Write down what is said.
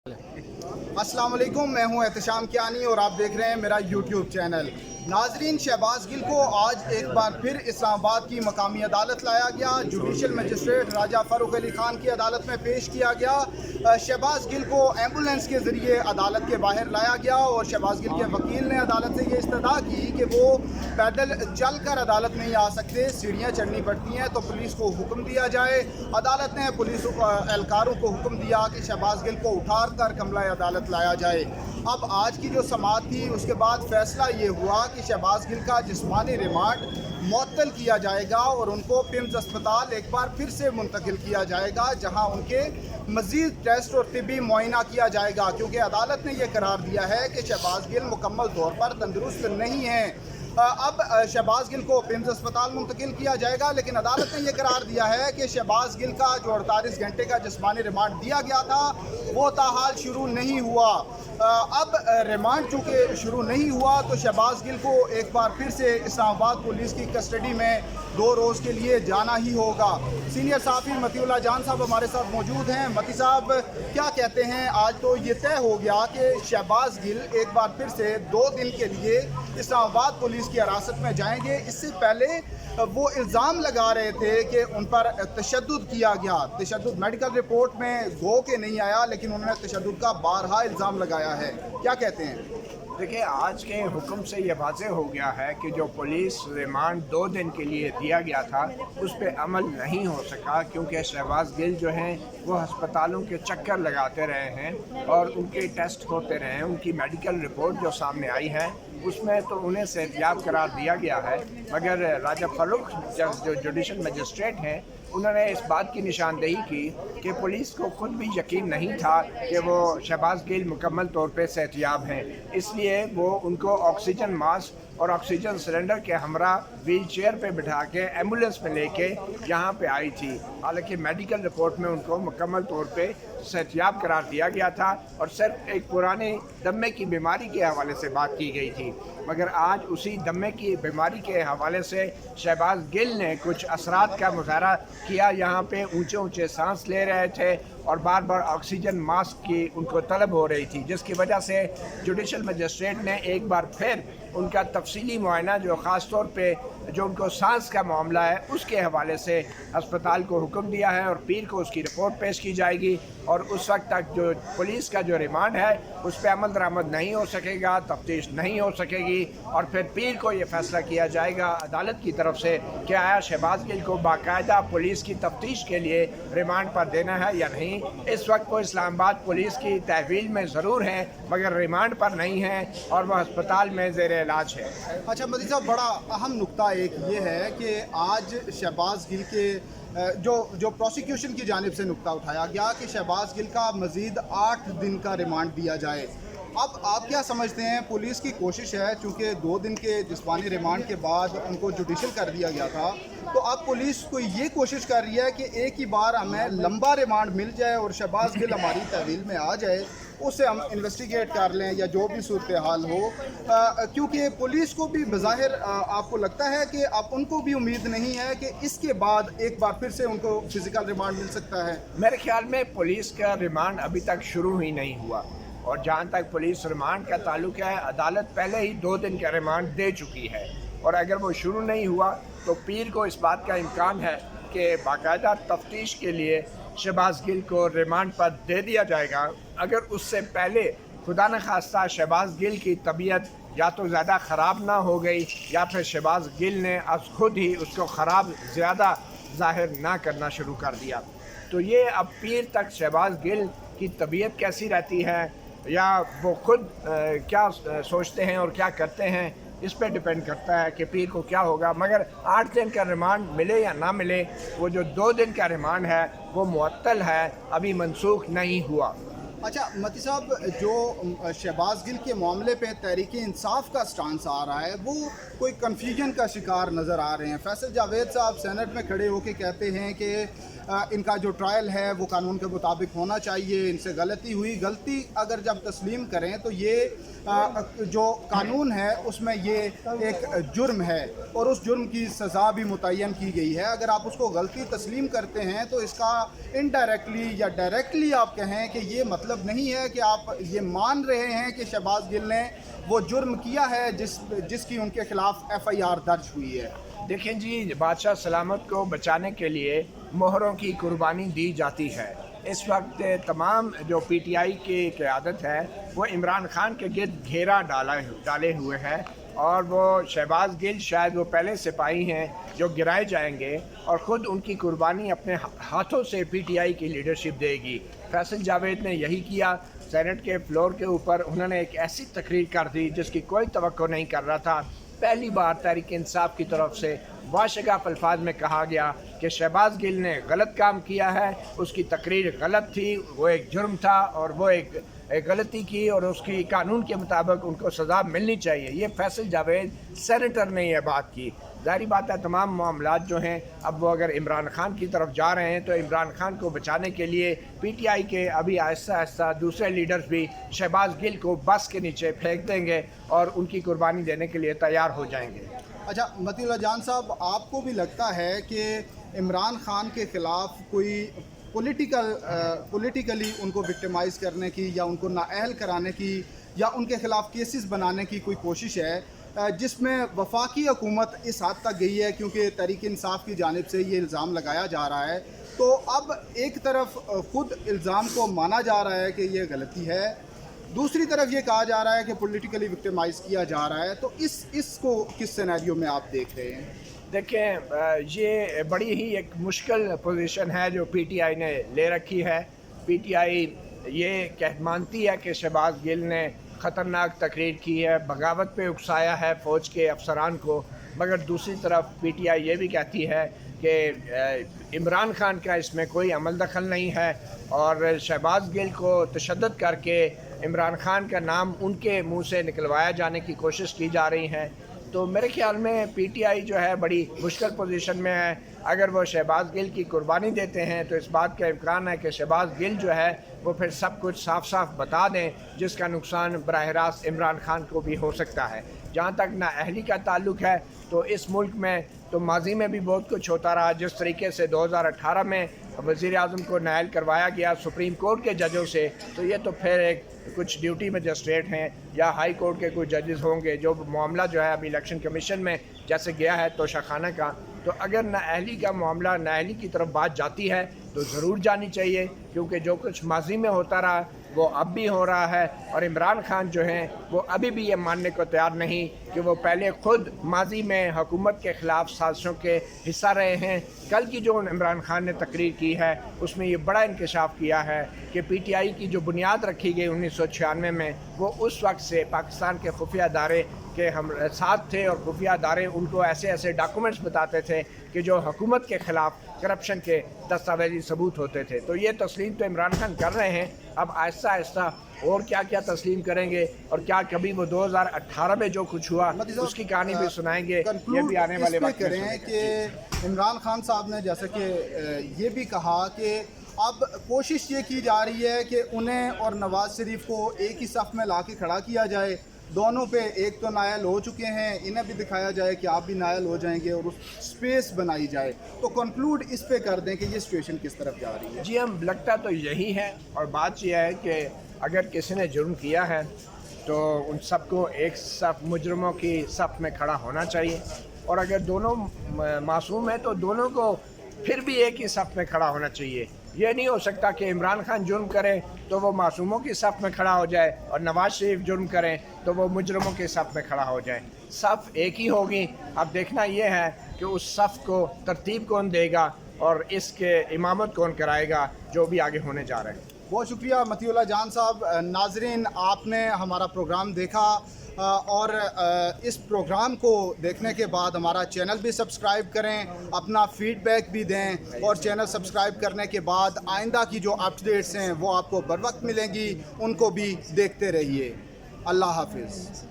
अस्सलाम वालेकुम, मैं हूं एहतशाम कियानी और आप देख रहे हैं मेरा यूट्यूब चैनल। नाजरीन, शहबाज गिल को आज एक बार फिर इस्लामाबाद की मकामी अदालत लाया गया। जुडिशल मजिस्ट्रेट राजा फ़ारूक अली ख़ान की अदालत में पेश किया गया। शहबाज गिल को एम्बुलेंस के ज़रिए अदालत के बाहर लाया गया और शहबाज गिल के वकील ने अदालत से ये इस्तदा की कि वो पैदल चल कर अदालत नहीं आ सकते, सीढ़ियाँ चढ़नी पड़ती हैं, तो पुलिस को हुक्म दिया जाए। अदालत ने पुलिस एहलकारों को हुक्म दिया कि शहबाज गिल को उठा कर कमरा अदालत लाया जाए। अब आज की जो समाअत थी उसके बाद फैसला ये हुआ कि शहबाज गिल का जिस्मानी रिमांड मुअत्तल किया जाएगा और उनको पिम्स अस्पताल एक बार फिर से मुंतकिल किया जाएगा, जहां उनके मज़ीद टेस्ट और तिब्बी मुआयना किया जाएगा, क्योंकि अदालत ने यह करार दिया है कि शहबाज गिल मुकम्मल तौर पर तंदुरुस्त नहीं है। अब शहबाज गिल को पिम्स अस्पताल मुंतकिल किया जाएगा, लेकिन अदालत ने यह करार दिया है कि शहबाज गिल का जो 48 घंटे का जिस्मानी रिमांड दिया गया था वो ताहाल शुरू नहीं हुआ। अब रिमांड चूँकि शुरू नहीं हुआ तो शहबाज गिल को एक बार फिर से इस्लामाबाद पुलिस की कस्टडी में 2 रोज़ के लिए जाना ही होगा। सीनियर सहाफ़ी मतीउल्लाह जान साहब हमारे साथ मौजूद हैं। मती साहब, क्या कहते हैं? आज तो ये तय हो गया कि शहबाज गिल एक बार फिर से 2 दिन के लिए इस्लामाबाद पुलिस की हिरासत में जाएंगे। इससे पहले वो इल्ज़ाम लगा रहे थे कि उन पर तशद्दुद किया गया। तशद्दुद मेडिकल रिपोर्ट में गो के नहीं आया, लेकिन उन्होंने तशद्दुद का बारहा इल्ज़ाम लगाया है। क्या कहते हैं? देखिए, आज के हुक्म से ये वाज़ेह हो गया है कि जो पुलिस रिमांड 2 दिन के लिए दिया गया था उस पर अमल नहीं हो सका, क्योंकि शहबाज गिल जो हैं वो हस्पतालों के चक्कर लगाते रहे हैं और उनके टेस्ट होते रहे हैं। उनकी मेडिकल रिपोर्ट जो सामने आई है उसमें तो उन्हें सेहतियाब करार दिया गया है, मगर राजा फ़ारूक जो जुडिशल मजिस्ट्रेट हैं उन्होंने इस बात की निशानदेही की कि पुलिस को खुद भी यकीन नहीं था कि वो शहबाज गिल मुकम्मल तौर पे सेहतियाब हैं, इसलिए वो उनको ऑक्सीजन मास्क और ऑक्सीजन सिलेंडर के हमरा व्हील चेयर पर बिठा के एम्बुलेंस में लेके यहाँ पे आई थी। हालांकि मेडिकल रिपोर्ट में उनको मुकम्मल तौर पे सेहतियाब करार दिया गया था और सिर्फ एक पुराने दमे की बीमारी के हवाले से बात की गई थी, मगर आज उसी दमे की बीमारी के हवाले से शहबाज गिल ने कुछ असरात का मुजाहरा किया। यहाँ पे ऊंचे ऊंचे सांस ले रहे थे और बार बार ऑक्सीजन मास्क की उनको तलब हो रही थी, जिसकी वजह से जुडिशल मजिस्ट्रेट ने एक बार फिर उनका तफसीली मुआयना, जो ख़ास तौर पे जो उनको सांस का मामला है उसके हवाले से अस्पताल को हुक्म दिया है और पीर को उसकी रिपोर्ट पेश की जाएगी और उस वक्त तक जो पुलिस का जो रिमांड है उस पर अमल दरामद नहीं हो सकेगा, तफ्तीश नहीं हो सकेगी और फिर पीर को ये फैसला किया जाएगा अदालत की तरफ से कि आया शहबाज गिल को बाकायदा पुलिस की तफ्तीश के लिए रिमांड पर देना है या नहीं। इस वक्त वो इस्लामाबाद पुलिस की तहवील में ज़रूर हैं, मगर रिमांड पर नहीं हैं और वह अस्पताल में ज़ेर इलाज है। अच्छा मती साहब, बड़ा अहम नुक्ता एक ये है कि आज शहबाज गिल के जो प्रोसिक्यूशन की जानिब से नुक्ता उठाया गया कि शहबाज गिल का मज़ीद 8 दिन का रिमांड दिया जाए। अब आप क्या समझते हैं? पुलिस की कोशिश है, चूँकि 2 दिन के जिस्मानी रिमांड के बाद उनको जुडिशल कर दिया गया था, तो अब पुलिस को ये कोशिश कर रही है कि एक ही बार हमें लंबा रिमांड मिल जाए और शहबाज गिल हमारी तहवील में आ जाए, उससे हम इन्वेस्टिगेट कर लें या जो भी सूरत हाल हो, क्योंकि पुलिस को भी बज़ाहिर आपको लगता है कि अब उनको भी उम्मीद नहीं है कि इसके बाद एक बार फिर से उनको फिज़िकल रिमांड मिल सकता है। मेरे ख्याल में पुलिस का रिमांड अभी तक शुरू ही नहीं हुआ और जहाँ तक पुलिस रिमांड का ताल्लुक है, अदालत पहले ही 2 दिन का रिमांड दे चुकी है और अगर वो शुरू नहीं हुआ तो पीर को इस बात का इम्कान है कि बाकायदा तफ्तीश के लिए शहबाज गिल को रिमांड पर दे दिया जाएगा। अगर उससे पहले खुदा न खास्ता शहबाज गिल की तबीयत या तो ज़्यादा ख़राब ना हो गई या फिर शहबाज गिल ने आज खुद ही उसको ख़राब ज़्यादा ज़ाहिर ना करना शुरू कर दिया, तो ये अब पीर तक शहबाज गिल की तबीयत कैसी रहती है या वो खुद क्या सोचते हैं और क्या करते हैं, इस पर डिपेंड करता है कि पीर को क्या होगा। मगर 8 दिन का रिमांड मिले या ना मिले, वो जो 2 दिन का रिमांड है वो मुअत्तल है, अभी मनसूख नहीं हुआ। अच्छा मती साहब, जो शहबाज गिल के मामले पे तहरीक इंसाफ का स्टांस आ रहा है वो कोई कन्फ्यूजन का शिकार नज़र आ रहे हैं। फैसल जावेद साहब सेनेट में खड़े होकर कहते हैं कि इनका जो ट्रायल है वो कानून के मुताबिक होना चाहिए, इनसे गलती हुई, गलती अगर जब तस्लीम करें तो ये जो कानून है उसमें ये एक जुर्म है और उस जुर्म की सज़ा भी मुतय्यन की गई है। अगर आप उसको गलती तस्लीम करते हैं तो इसका इनडायरेक्टली या डायरेक्टली आप कहें कि ये मतलब مطلب نہیں ہے کہ آپ یہ مان رہے ہیں کہ شہباز گل نے وہ جرم کیا ہے جس کی ان کے خلاف FIR درج ہوئی ہے. دیکھیں جی، بادشاہ سلامت کو بچانے کے لیے مہروں کی قربانی دی جاتی ہے. اس وقت تمام جو PTI کی قیادت ہے وہ عمران خان کے گرد گھیرا ڈالے ہوئے ہے، اور وہ شہباز گل شاید وہ پہلے سپاہی ہیں جو گرائے جائیں گے، اور خود ان کی قربانی اپنے ہاتھوں سے PTI کی لیڈرشپ دے گی. فیصل جاوید نے یہی کیا. سینٹ کے فلور کے اوپر انہوں نے ایک ایسی تقریر کر دی جس کی کوئی توقع نہیں کر رہا تھا. پہلی بار تحریک انصاف کی طرف سے واشگاف الفاظ میں کہا گیا کہ شہباز گل نے غلط کام کیا ہے، اس کی تقریر غلط تھی، وہ ایک جرم تھا اور وہ ایک غلطی کی، اور اس کی قانون کے مطابق ان کو سزا ملنی چاہیے. یہ فیصل جاوید سینیٹر نے یہ بات کی. ظاہری بات ہے تمام معاملات جو ہیں اب وہ اگر عمران خان کی طرف جا رہے ہیں تو عمران خان کو بچانے کے لیے PTI کے ابھی آہستہ آہستہ دوسرے لیڈرز بھی شہباز گل کو بس کے نیچے پھینک دیں گے اور ان کی قربانی دینے کے لیے تیار ہو جائیں گے. اچھا مطیع اللہ جان صاحب، آپ کو بھی لگتا ہے کہ عمران خان کے خلاف کوئی پولیٹیکلی ان کو وکٹمائز کرنے کی یا ان کو نااہل کرانے کی یا ان کے خلاف کیسز بنانے کی کوئی کوشش ہے جس میں وفاقی حکومت اس حد تک گئی ہے؟ کیونکہ تحریک انصاف کی جانب سے یہ الزام لگایا جا رہا ہے، تو اب ایک طرف خود الزام کو مانا جا رہا ہے کہ یہ غلطی ہے، دوسری طرف یہ کہا جا رہا ہے کہ پولیٹیکلی وکٹمائز کیا جا رہا ہے، تو اس کو کس سینیریو میں آپ دیکھ رہے ہیں؟ دیکھیں، یہ بڑی ہی ایک مشکل پوزیشن ہے جو PTI نے لے رکھی ہے. PTI یہ مانتی ہے کہ شہباز گل نے خطرناک تقریر کی ہے، بغاوت پہ اکسایا ہے فوج کے افسران کو، مگر دوسری طرف PTI یہ بھی کہتی ہے کہ عمران خان کا اس میں کوئی عمل دخل نہیں ہے، اور شہباز گل کو تشدد کر کے عمران خان کا نام ان کے منہ سے نکلوایا جانے کی کوشش کی جا رہی ہے. تو میرے خیال میں PTI جو ہے بڑی مشکل پوزیشن میں ہے. اگر وہ شہباز گل کی قربانی دیتے ہیں تو اس بات کا امکان ہے کہ شہباز گل جو ہے وہ پھر سب کچھ صاف صاف بتا دیں، جس کا نقصان براہ راست عمران خان کو بھی ہو سکتا ہے. جہاں تک نااہلی کا تعلق ہے تو اس ملک میں تو ماضی میں بھی بہت کچھ ہوتا رہا. جس طریقے سے 2018 میں وزیر اعظم کو نااہل کروایا گیا سپریم کورٹ کے ججوں سے، تو یہ تو پھر ایک کچھ ڈیوٹی مجسٹریٹ ہیں یا ہائی کورٹ کے کچھ ججز ہوں گے. جو معاملہ جو ہے ابھی الیکشن کمیشن میں جیسے گیا ہے توشہ خانہ کا، تو اگر نااہلی کا معاملہ نااہلی کی طرف بات جاتی ہے تو ضرور جانی چاہیے، کیونکہ جو کچھ ماضی میں ہوتا رہا وہ اب بھی ہو رہا ہے. اور عمران خان جو ہیں وہ ابھی بھی یہ ماننے کو تیار نہیں کہ وہ پہلے خود ماضی میں حکومت کے خلاف سازشوں کے حصہ رہے ہیں. کل کی جو عمران خان نے تقریر کی ہے اس میں یہ بڑا انکشاف کیا ہے کہ PTI کی جو بنیاد رکھی گئی 1996 میں، وہ اس وقت سے پاکستان کے خفیہ ادارے کے ہم ساتھ تھے، اور خفیہ ادارے ان کو ایسے ایسے ڈاکومنٹس بتاتے تھے کہ جو حکومت کے خلاف کرپشن کے دستاویزی ثبوت ہوتے تھے. تو یہ تسلیم تو عمران خان کر رہے ہیں، اب آہستہ آہستہ اور کیا کیا تسلیم کریں گے، اور کیا کبھی وہ 2018 میں جو کچھ ہوا اس کی کہانی بھی سنائیں گے. یہ بھی آنے والے وقت میں کریں کہ عمران خان صاحب نے جیسا کہ یہ بھی کہا کہ اب کوشش یہ کی جا رہی ہے کہ انہیں اور نواز شریف کو ایک ہی صف میں لا کے کھڑا کیا جائے. دونوں پہ ایک تو نائل ہو چکے ہیں، انہیں بھی دکھایا جائے کہ آپ بھی نائل ہو جائیں گے اور اس سپیس بنائی جائے. تو کنکلوڈ اس پہ کر دیں کہ یہ سچویشن کس طرف جا رہی ہے. جی ہم لگتا تو یہی ہے، اور بات یہ ہے کہ اگر کسی نے جرم کیا ہے تو ان سب کو ایک صف مجرموں کی صف میں کھڑا ہونا چاہیے، اور اگر دونوں معصوم ہیں تو دونوں کو پھر بھی ایک ہی صف میں کھڑا ہونا چاہیے. یہ نہیں ہو سکتا کہ عمران خان جرم کرے تو وہ معصوموں کی صف میں کھڑا ہو جائے اور نواز شریف جرم کریں تو وہ مجرموں کی صف میں کھڑا ہو جائے. صف ایک ہی ہوگی. اب دیکھنا یہ ہے کہ اس صف کو ترتیب کون دے گا اور اس کے امامت کون کرائے گا جو بھی آگے ہونے جا رہے ہیں. بہت شکریہ مطیع اللہ جان صاحب. ناظرین، آپ نے ہمارا پروگرام دیکھا، اور اس پروگرام کو دیکھنے کے بعد ہمارا چینل بھی سبسکرائب کریں، اپنا فیڈ بیک بھی دیں، اور چینل سبسکرائب کرنے کے بعد آئندہ کی جو اپڈیٹس ہیں وہ آپ کو بر وقت ملیں گی، ان کو بھی دیکھتے رہیے. اللہ حافظ.